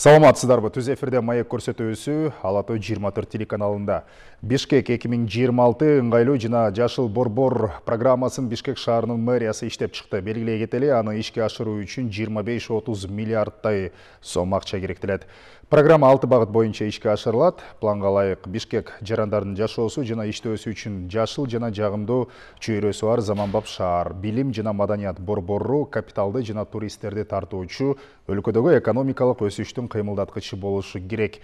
Саламатсыздарбы, түз эфирде маек көрсөтүүсү Ала Той 24 телеканалында. Бишкек 2026 ыңгайлуу жана жашыл борбор программасын Бишкек шаарынын мэриясы иштеп чыкты. Белгилей кетели, аны ишке ашыруу үчүн 25-30 миллиардтай сом акча керектелет. Программа 6 багыт боюнча ишке ашырылат. Планга ылайык Бишкек жарандардын жашоосу жана иштөөсү үчүн жашыл жана жагымдуу чөйрөсү бар заманбап шаар, билим жана маданият борбору капиталды жана туристтерди тартуучу өлкөдөгү экономикалык өсүштүн кыймылдаткычы болушу керек.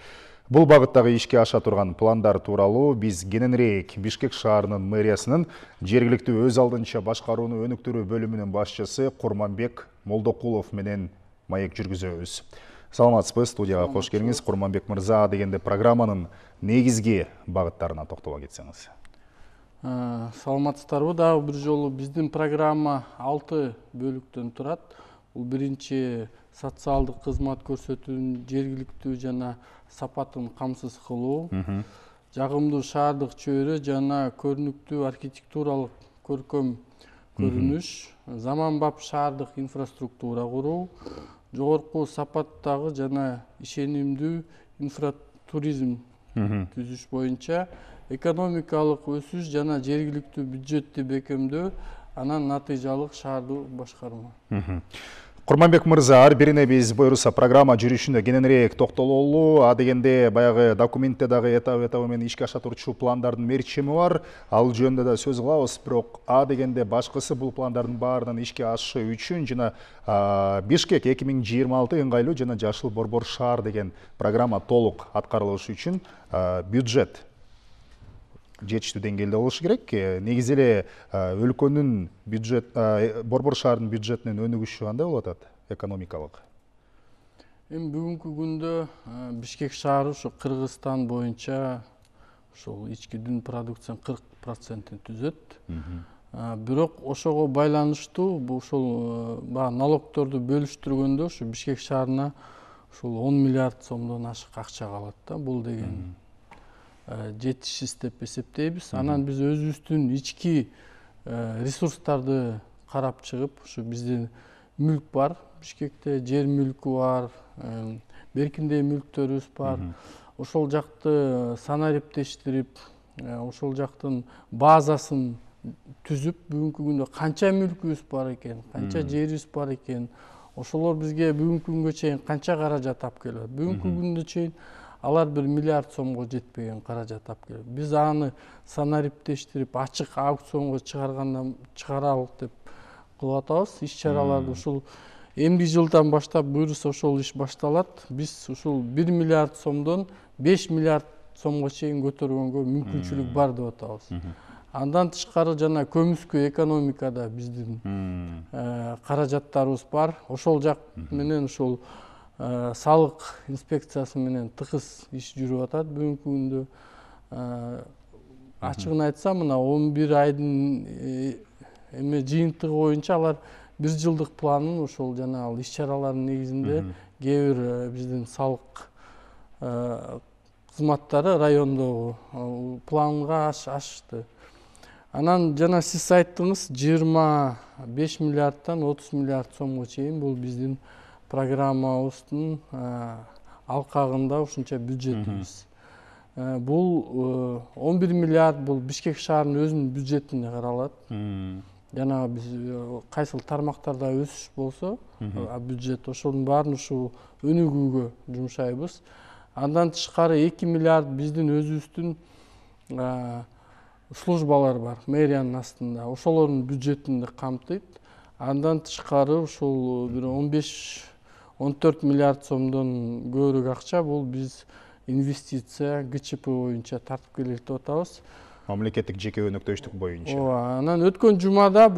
Бул багыттагы ишке аша турган пландар тууралуу биз кененирээк Бишкек шаарынын мэриясынын жергиликтүү өз алдынча башкарууну өнүктүрүү бөлүмүнүн башчысы Курманбек Молдокулов менен маек жүргүзөбүз. Саламатсызбы, студияга кош келиңиз. Курманбек мырза, дегенде программанын негизги багыттарына токтоло кетсеңиз. Саламатсыздарбы, дагы бир жолу биздин программа 6 бөлүктөн турат. Бул биринчи социалдык кызмат көрсөтүүнүн жергиликтүү жана сапатын камсыз кылуу, жагымдуу шаардык чөйрө жана көрүнүктүү архитектуралык көркөм көрүнүш, заманбап шаардык инфраструктура куруу, жогорку сапаттагы жана ишенимдүү инфратуризм түзүш боюнча экономикалык өсүш жана жергиликтүү бюджетти бекемдөө, анан натыйжалык шаардык башкаруу. Курманбек мырза, ар бирине биз буюрса программа жүрүшүндө кененирээк токтололу. А дегенде баягы документте дагы этабы менен ишке аша турчу пландардын мерчими бар. Ал жөнүндө да сөз кылабыз, бирок а дегенде башкысы бул пландардын баарынын ишке ашышы үчүн жана Бишкек 2026 ыңгайлуу жана жашыл борбор шаар деген программа толук аткарылышы үчүн бюджет жетиштүү деңгээлде болушу керек. Негизи эле өлкөнүн бюджет, борбор шаардын бюджетинин өнүгүшү кандай болуп атат экономикалык? Эми бүгүнкү күндө Бишкек шаары ушу Кыргызстан боюнча ушул ички дүн продукциянын 40%-ин түзөт. Бирок ошого байланыштуу ушул налогторду бөлүштүргөндө ушу Бишкек шаарына ушул 10 миллиард сомдон ашык акча калат да. Бул деген жетишсиз деп эсептейбиз. Анан биз өзүбүздүн ички ресурстарды карап чыгып, ушу биздин мүлк бар, Бишкекте жер мүлкү бар, беркиндей мүлктөрүбүз бар. Ошол жакты санариптештирип, ошол жактын базасын түзүп, бүгүнкү күндө канча мүлкүбүз бар экен, канча жерибиз бар экен, ошолор бизге бүгүнкү күнгө чейин канча каражат алып келет. Бүгүнкү күндө чейин алар 1 миллиард сомго жетпеген каражат алып келет. Биз аны санариптештирип, ачык аукционго чыгаралык деп кылып атабыз. Иш-чараларды ушул эмки жылдан баштап буюрса ошол иш башталат. Биз ушул 1 миллиард сомдон 5 миллиард сомго чейин көтөргөнгө мүмкүнчүлүк бар деп атабыз. Андан тышкары жана көмүскө экономикада биздин каражаттарыбыз бар. Ошол жак менен ушул салык инспекциясы менен тыгыз иш жүрүп атат бүгүнкү күндө. Ачыгын айтсам, мына 11 айдын жыйынтыгы боюнча алар 1 жылдык планын ошол жана ал иш-чаралардын негизинде кээ бир биздин салык кызматтары райондогу планга ашты. Анан жана сиз айттыңыз, 25 миллиардтан 30 миллиард сомго чейин бул биздин программабыздын алкагында ушунча бюджетибиз. Бул 11 миллиард бул Бишкек шаарынын өзүнүн бюджетине каралат. Жана биз кайсыл тармактарда өсүш болсо, бюджет ошонун баарын ушул өнүгүүгө жумшайбыз. Андан тышкары 2 миллиард биздин өзүбүздүн службалар бар, мэриянын астында. Ошолордун бюджетинде камтыйт. Андан тышкары ушул бир 15-14 миллиард сомдон көбүрөөк акча бул биз инвестиция ГЧП боюнча тартып келет деп атабыз. Мамлекеттик жеке өнөктөштүк боюнча. Анан өткөн жумада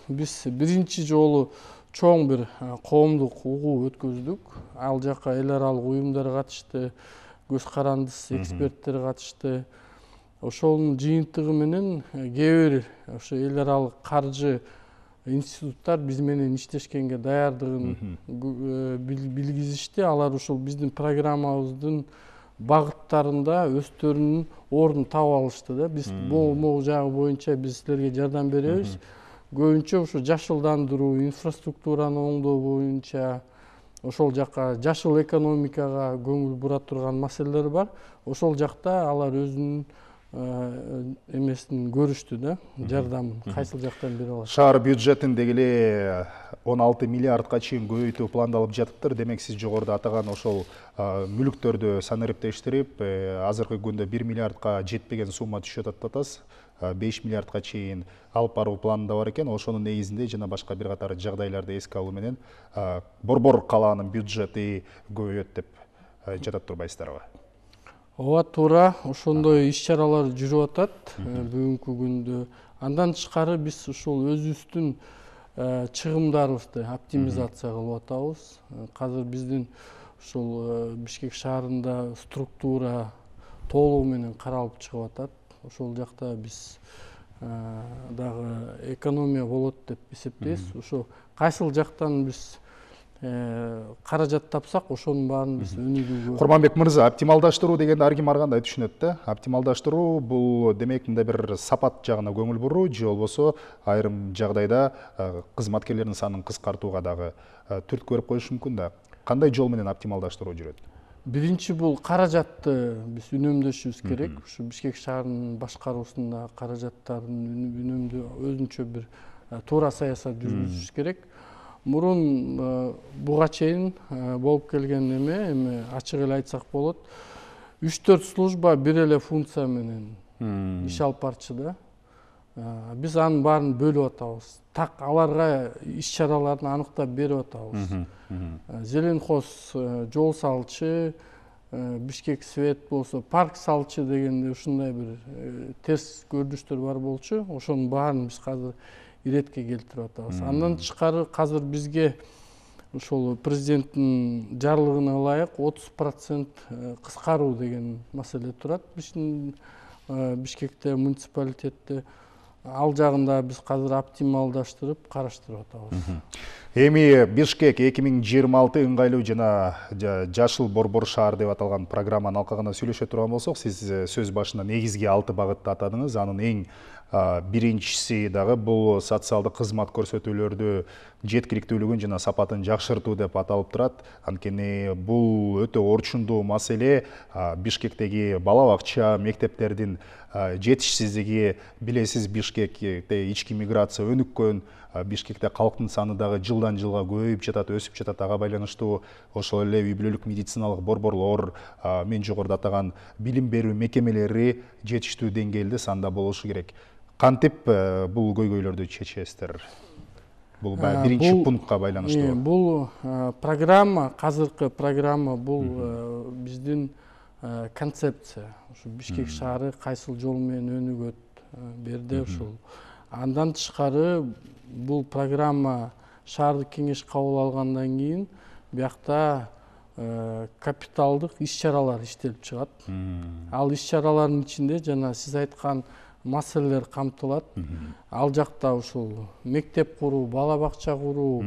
биз биринчи жолу чоң бир коомдук угуу өткөздүк. Ал жакка эл аралык уюмдар катышты, көз карандысыз эксперттер катышты. Ошонун жыйынтыгы менен кээ бир ошо эл аралык каржы институттар биз менен иштешкенге даярдыгын билгизишти. Алар ушул биздин программабыздын багыттарында өздөрүнүн ордун таап алышты да. Биз могу жагы боюнча биз силерге жардам беребиз. Көбүнчө ушу жашылдандыруу, инфраструктураны оңдоо боюнча ошол жака жашыл экономикага көңүл бура турган маселелер бар. Ошол жакта алар өзүнүн эмесин көрүштү да, жардамын кайсыл жактан бере алат. Шаар бюджетин дегеле 16 миллиардка чейин көбөйтүү пландалып жатыптыр. Демек сиз жогоруда атаган ошол мүлүктөрдү санариптештирип, азыркы күндө 1 миллиардка жетпеген сумма түшөт деп атасыз. 5 миллиардка чейин алып баруу планында бар экен. Ошонун негизинде жана башка бир катар жагдайларды эске алуу менен Борбор калаанын бюджети көбөйөт деп жатат турбайсыздарбы? Ооба, туура, ошондой иш-чаралар жүрүп атат бүгүнкү күндө. Андан тышкары биз ушул өзүбүздүн чыгымдарыбызды оптимизация кылып атабыз. Азыр биздин ушул Бишкек шаарында структура толугу менен каралып чыгып атат. Ошол жакта биз дагы экономия болот деп эсептейбиз. Ошо кайсыл жактан биз каражат тапсак, ошонун баарын биз өнүгүүгө. Курманбек мырза, оптималдаштыруу дегенди ар ким ар кандай түшүнөт да. Оптималдаштыруу бул демек мындай бир сапат жагына көңүл буруу, же болбосо айрым жагдайда кызматкерлердин санын кыскартууга дагы түрткү берип коюш мүмкүн да. Кандай жол менен оптималдаштыруу жүрөт? Биринчи бул каражатты биз үнөмдөшүбүз керек. Ушу Бишкек шаарынын башкаруусунда каражаттардын үнөмдөө өзүнчө бир туура саясат жүргүзүш керек. Мурун буга чейин болуп келген эми ачык эле айтсак болот. 3-4 служба бир эле функция менен иш алып барчу да. Биз анын баарын бөлүп атабыз. Так аларга иш-чараларын аныктап берип атабыз. Зеленхоз жол салчы, Бишкек свет болсо парк салчы дегенде ушундай бир терс көрүнүштөр бар болчу. Ошонун баарын биз азыр иретке келтирип атабыз. Андан тышкары азыр бизге ошол президенттин жарлыгына ылайык 30% кыскаруу деген маселе турат. Биздин Бишкекте муниципалитетте ал жагында биз азыр оптималдаштырып караштырып атабыз. Эми Бишкек 2026 ыңгайлуу жана жашыл борбор шаар деп аталган программанын алкагында сүйлөшө турган болсок, сиз сөз башында негизги 6 багытты атадыңыз. Анын эң биринчиси дагы бул социалдык кызмат көрсөтүүлөрдү жеткиликтүүлүгүн жана сапатын жакшыртуу деп аталып турат. Анткени бул өтө орчундуу маселе. Бишкектеги бала бакча, мектептердин жетишсиздиги, билесиз, Бишкекте ички миграция өнүккөн, Бишкекте калктын саны дагы жылдан жылга көбөйүп жатат, өсүп жатат. Ага байланыштуу ошол эле үй бүлөлүк медициналык борборлор, мен жогоруда атаган билим берүү мекемелери жетиштүү деңгээлде санда болушу керек. Кантип бул көйгөйлөрдү чечесиздер? Бул биринчи пунктка байланыштуу. Бул программа, азыркы программа бул биздин концепция. Ушу Бишкек шаары кайсыл жол менен өнүгөт берде ушул. Андан тышкары бул программа шаардык кеңеш кабыл алгандан кийин биякта капиталдык иш-чаралар иштелип чыгат. Ал иш-чаралардын ичинде жана сиз айткан маселелер камтылат. Ал жакта ушул мектеп куруу, бала бакча куруу,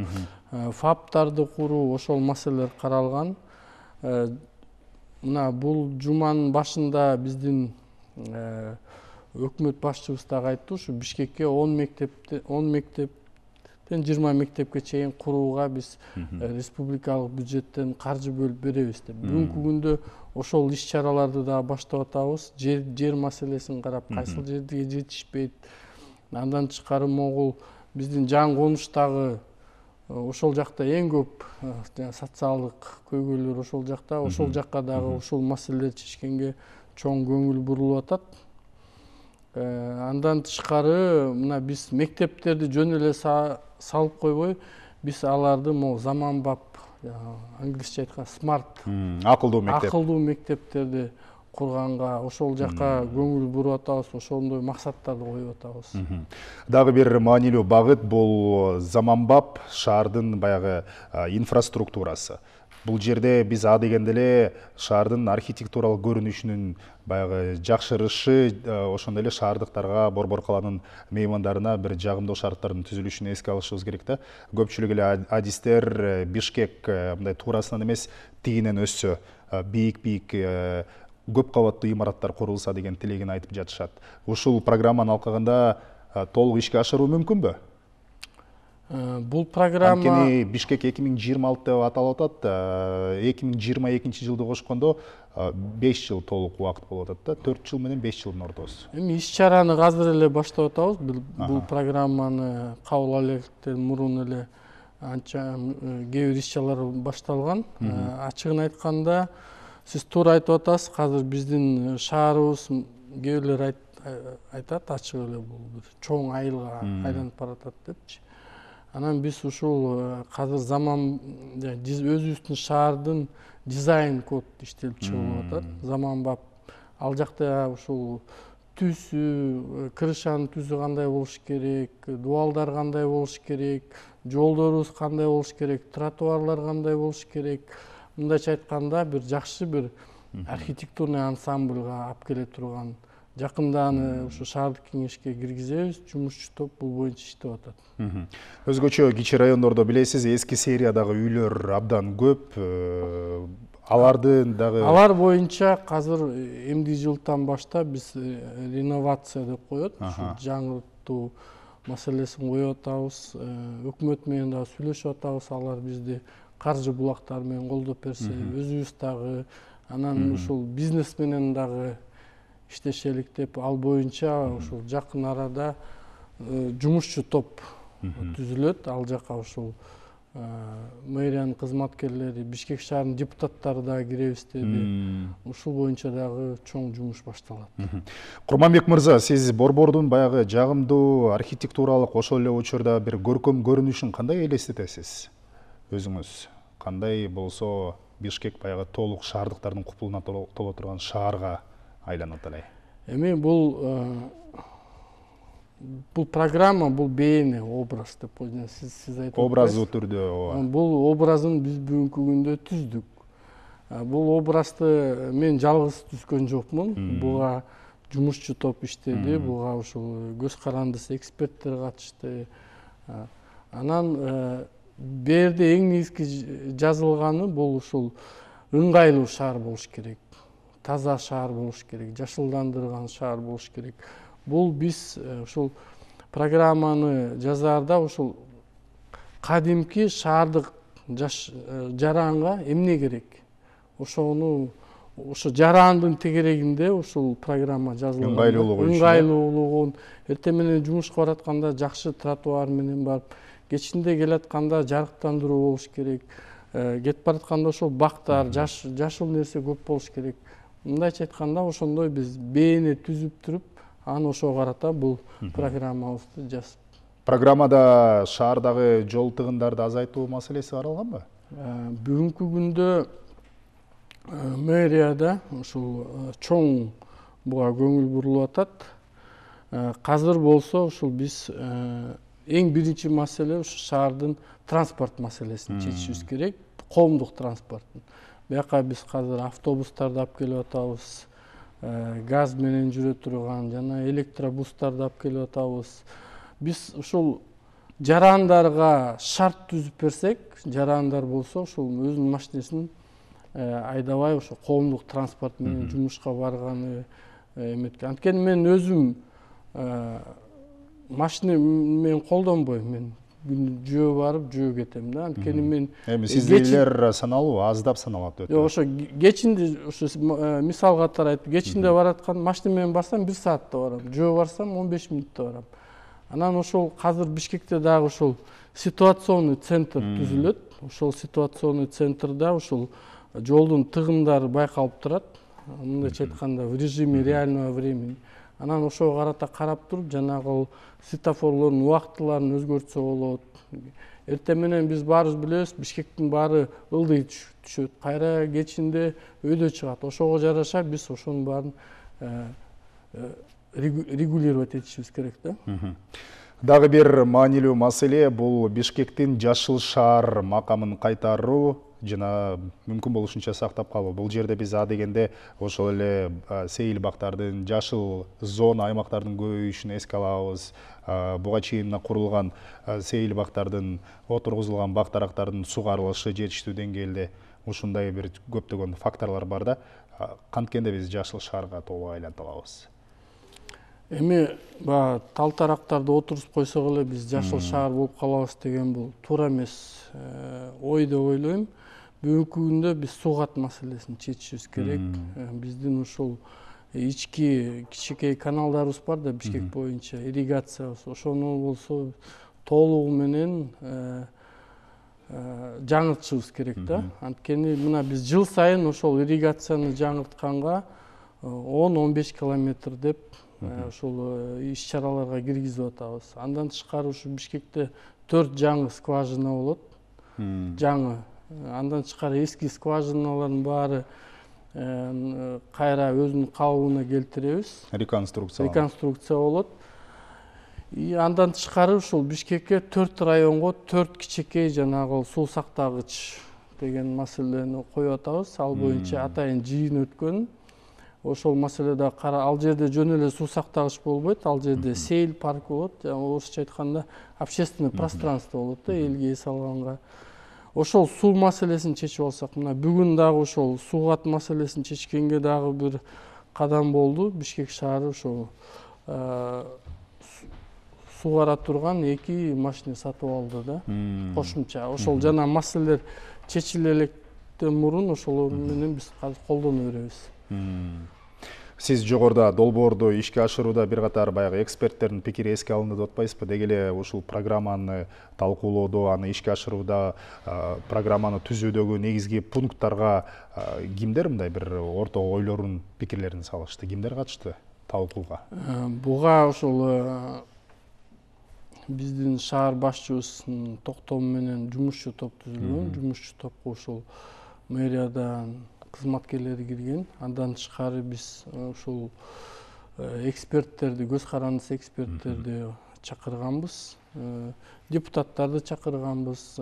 фаптарды куруу, ошол маселелер каралган. Мына бул жуманын башында биздин өкмөт башчыбыз дагы айтты, ушу Бишкекке 10 мектептен 20 мектепке чейин курууга биз республикалык бюджеттен каржы бөлүп беребиз деп. Бүгүнкү күндө ошол иш-чараларды дагы баштап атабыз. Жер маселесин карап, кайсыл жерге жетишпейт. Андан тышкары могул биздин жаңы конуштагы ошол жакта эң көп социалдык көйгөйлөр ошол жакта. Ошол жакка дагы ушул маселелерди чечкенге чоң көңүл бурулуп атат. Андан тышкары мына биз мектептерди жөн эле салып койбой, биз аларды заманбап, англисче айтканда смарт, акылдуу мектептерди курганга, ошол жака көңүл буруп атабыз, ошондой максаттарды коюп атабыз. Дагы бир маанилүү багыт бул заманбап шаардын баягы инфраструктурасы. Бул жерде биз дегенде эле шаардын архитектуралык көрүнүшүнүн баягы жакшырышы, ошондой эле шаардыктарга, борбор калаанын меймандарына бир жагымдуу шарттардын түзүлүшүн эске алышыбыз керек да. Көпчүлүк эле адистер Бишкек мындай туурасынан эмес, тигинен өссө, бийик көп кабаттуу имараттар курулса деген тилегин айтып жатышат. Ушул программанын алкагында толук ишке ашыруу мүмкүнбү? Бул программа Анткени Бишкек 2026 деп аталып атат. 2022 жылды кошкондо 5 жыл толук убакыт болуп атат да. 4 жыл менен 5 жылдын ортосу. эми иш-чараны азыр эле баштап атабыз. Бул программаны кабыл алганден мурун эле анча кээ бир иш-чаралар башталган. Ачыгын айтканда, сиз туура айтып атасыз. Азыр биздин шаарыбыз кээ бирлер айтат, ачык эле бул бир чоң айылга айланып баратат депчи. Анан биз ушул азыр заман өзүбүздүн шаардын дизайн код иштелип чыгып атат. Заманбап ал жакта ушул түсү, крышанын түсү кандай болуш керек, дубалдар кандай болуш керек, жолдорубуз кандай болуш керек, тротуарлар кандай болуш керек. Мындайча айтканда бир жакшы бир архитектурный ансамблга алып келе турган. Жакында аны ушу шаардык кеңешке киргизебиз. Жумушчу топ бул боюнча иштеп атат. Өзгөчө кичи райондордо билесиз, эски сериядагы үйлөр абдан көп. Алардын дагы Алар боюнча азыр эмди жылдан баштап биз реновация деп коет. Ушу жаңыртуу маселесин коюп атабыз. Өкмөт менен дагы сүйлөшүп атабыз. Алар бизди каржы булактары менен колдоп берсе, өзүбүз дагы анан ушул бизнес менен дагы иштешелик деп, ал боюнча ушул жакын арада жумушчу топ түзүлөт. Ал жака ушул мэриянын кызматкерлери, Бишкек шаарынын депутаттары дагы киребиз деди. Ушул боюнча дагы чоң жумуш башталат. Курманбек мырза, сиз Борбордун баягы жагымдуу архитектуралык, ошол эле учурда бир көркөм көрүнүшүн кандай элестетесиз? Өзүңүз кандай болсо Бишкек баягы толук шаардыктардын купулуна толо турган шаарга айланат эле? Эми бул программа, бул бейне образ деп коюп, сиз айтып Образы түрдө. Бул образын биз бүгүнкү күндө түздүк. Бул образды мен жалгыз түзгөн жокмун. Буга жумушчу топ иштеди, буга ушул көз карандысы эксперттер катышты. Анан берде эң негизги жазылганы бул ушул ыңгайлуу шаар болуш керек. Таза шаар болуш керек, жашылдандырылган шаар болуш керек. Бул биз ушул программаны жазаарда ушул кадимки шаардык жаранга эмне керек? Ошону жарандын тегерегинде ушул программа жазылган. Ыңгайлуулугун, эртең менен жумушка баратканда жакшы тротуар менен барып, кечинде келатканда жарыктандыруу болуш керек. Кетип баратканда ошол бактар, жашыл нерсе көп болуш керек. Мындайча айтканда, ошондой биз бээни түзүп туруп, аны ошого карата бул программабызды жазып. Программада шаардагы жол тыгындарды азайтуу маселеси каралганбы? Бүгүнкү күндө мэрияда ушул чоң буга көңүл бурулуп атат. Азыр болсо ушул биз эң биринчи маселе ушу шаардын транспорт маселесин чечишибиз керек, коомдук транспорттун. Бияка биз азыр автобустарды алып келип атабыз, газ менен жүрө турган жана электробустарды алып келип атабыз. Биз ушул жарандарга шарт түзүп берсек, жарандар болсо ушул өзүнүн машинесин айдабай ошо коомдук транспорт менен жумушка барганы эметкен. Анткени мен өзүм машина менен колдонбойм. Мен жөө барып, жөө кетем да. Анткени мен эми сиздейлер саналуу, аздап саналат өтө. Жок, ошо кечинде ошо мисал катары айтып, кечинде бараткан машина менен барсам 1 саатта барам, жөө барсам 15 мүнөттө барам. Анан ошол азыр Бишкекте дагы ошол ситуационный центр түзүлөт. Ошол ситуационный центрда ошол жолдун тыгындары байкалып турат. Мындайча айтканда, в режиме реального времени. Анан ошого карата карап туруп, жанагы светофорлордун убактыларын өзгөртсө болот. Эртең менен биз баарыбыз билебиз, Бишкектин баары ылдый түшөт. Кайра кечинде өйдө чыгат. Ошого жараша биз ошонун баарын регулировать этишибиз керек да. Дагы бир маанилүү маселе бул Бишкектин жашыл шаар макамын кайтаруу жана мүмкүн болушунча сактап калуу. Бул жерде биз дегенде ошол эле сейил бактардын, жашыл зона аймактардын көбөйүшүн эске алабыз. Буга чейин курулган сейил бактардын, отургузулган бак дарактардын сугарылышы жетиштүү деңгээлде ушундай бир көптөгөн факторлор бар да. Канткенде биз жашыл шаарга толук айланта алабыз? Эми баягы тал тарактарды отурузуп койсок эле биз жашыл шаар болуп калабыз деген бул туура эмес ой деп ойлойм. Бүгүнкү күндө биз суу кат маселесин чечишибиз керек. Биздин ушул ички кичинекей каналдарыбыз бар да Бишкек боюнча, ирригациябыз. Ошону болсо толугу менен жаңыртышыбыз керек да. Анткени мына биз жыл сайын ошол ирригацияны жаңыртканга 10-15 километр деп ошол иш-чараларга киргизип атабыз. Андан тышкары ушу Бишкекте 4 жаңы скважина болот. Жаңы. Андан тышкары эски скважиналардын баары кайра өзүнүн калыбына келтиребиз. Реконструкция болот. Андан тышкары ушул Бишкекке 4 районго 4 кичинекей жанагы суу сактагыч деген маселени коюп атабыз. Ал боюнча атайын жыйын өткөн. Ошол маселеде ал жерде жөн эле суу сактагыч болбойт. Ал жерде сейл парк болот. Орусча айтканда общественный пространство болот да, элге эс алганга. Ошол суу маселесин чечип алсак, мына бүгүн дагы ошол суу кат маселесин чечкенге дагы бир кадам болду. Бишкек шаары ошол суугара турган 2 машина сатып алды да. Кошумча ошол жана маселелер чечиле электен мурун ошолор менен биз азыр колдоно беребиз. Сиз жогоруда долбоорду ишке ашырууда бир катар баягы эксперттердин пикири эске алынды деп атпайсызбы? Деги эле ушул программаны талкуулоодо, аны ишке ашырууда, программаны түзүүдөгү негизги пункттарга кимдер мындай бир ортого ойлорун, пикирлерин салышты? Кимдер катышты талкууга? Буга ошол биздин шаар башчыбыздын токтому менен жумушчу топ түзүлгөн. Жумушчу топко ошол мэриядан кызматкерлери кирген. Андан тышкары биз ушул эксперттерди, көз карандысы эксперттерди чакырганбыз. Депутаттарды чакырганбыз,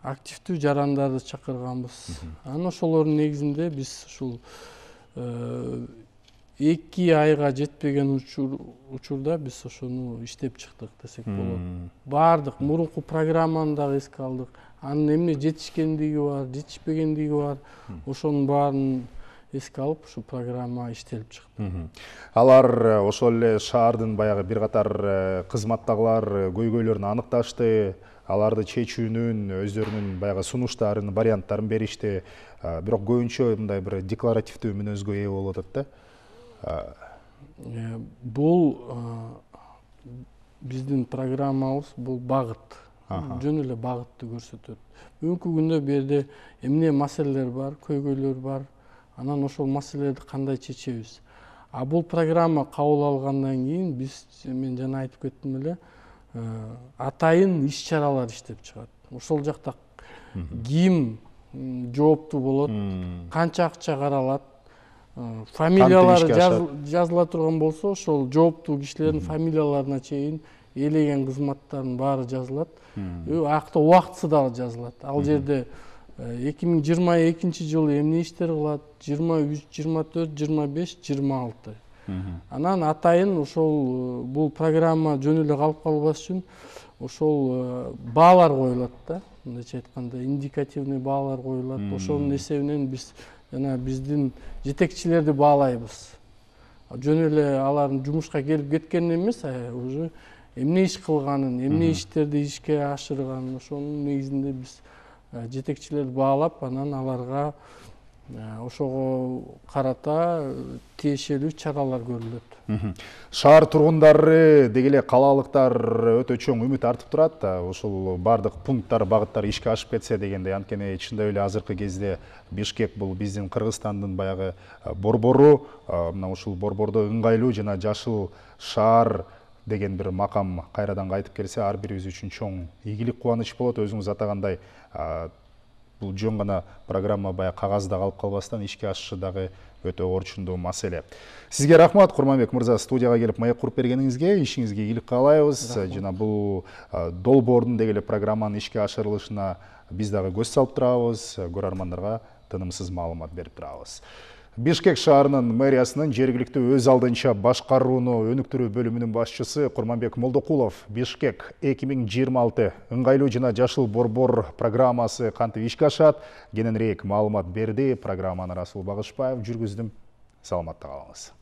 активдүү жарандарды чакырганбыз. Анан ошолордун негизинде биз ушул 2 айга жетпеген учурда биз ошону иштеп чыктык десек болот. Бардык мурунку программаны дагы эске алдык. Анын эмне жетишкендиги бар, жетишпегендиги бар. Ошонун баарын эске алып, ушу программа иштелип чыкты. Алар ошол эле шаардын баягы бир катар кызматтагылар көйгөйлөрүн аныкташты, аларды чечүүнүн өздөрүнүн баягы сунуштарын, варианттарын беришти. Бирок көбүнчө мындай бир декларативдүү мүнөзгө ээ болуп атат да. Бул биздин программабыз, бул багыт. Жөн эле багытты көрсөтөт. Бүгүнкү күндө бу жерде эмне маселелер бар, көйгөйлөр бар, анан ошол маселелерди кандай чечебиз. Бул программа кабыл алгандан кийин биз, мен жана айтып кеттим эле, атайын иш-чаралар иштеп чыгат. Ошол жакта ким жооптуу болот, канча акча каралат, фамилиялары жазыла турган болсо, ошол жооптуу кишилердин фамилияларына чейин элеген кызматтардын баары жазылат. Акта убактысы дагы жазылат. Ал жерде 2022 жылы эмне иштер кылат, 23, 24, 25, 26. Анан атайын ошол бул программа жөн эле калып калбаш үчүн ошол баалар коюлат да. Мындайча айтканда индикативный баалар коюлат. Ошонун эсебинен биз жана биздин жетекчилерди баалайбыз. Жөн эле алардын жумушка келип кеткенин эмес, уже эмне иш кылганын, эмне иштерди ишке ашырганын, ошонун негизинде биз жетекчилерди баалап, анан аларга ошого карата тиешелүү чаралар көрүлөт. Шаар тургундары, деги эле калалыктар өтө чоң үмүт артып турат. Ушул бардык пункттар, багыттар ишке ашып кетсе дегенде, анткени чындап эле азыркы кезде Бишкек бул биздин Кыргызстандын баягы борбору. Мына ушул борбордо ыңгайлуу жана жашыл шаар деген бир макам кайрадан кайтып келсе, ар бирибиз үчүн чоң ийгилик, кубаныч болот. Өзүңүз атагандай, бул жөн гана программа баягы кагазда калып калбастан ишке ашышы дагы өтө орчундуу маселе. Сизге рахмат, Курманбек мырза, студияга келип маек куруп бергениңизге, ишиңизге ийгилик каалайбыз. Жана бул долбоордун деги эле программанын ишке ашырылышына биз дагы көз салып турабыз, көрөрмандарга тынымсыз маалымат берип турабыз. Бишкек шаарынын мэриясынын жергиликтүү өз алдынча башкарууну өнүктүрүү бөлүмүнүн башчысы Курманбек Молдокулов Бишкек 2026 ыңгайлуу жана жашыл борбор программасы кантип ишке ашат, кененирээк маалымат берди. Программаны Расул Багышбаев жүргүздүм. Саламатта калыңыз.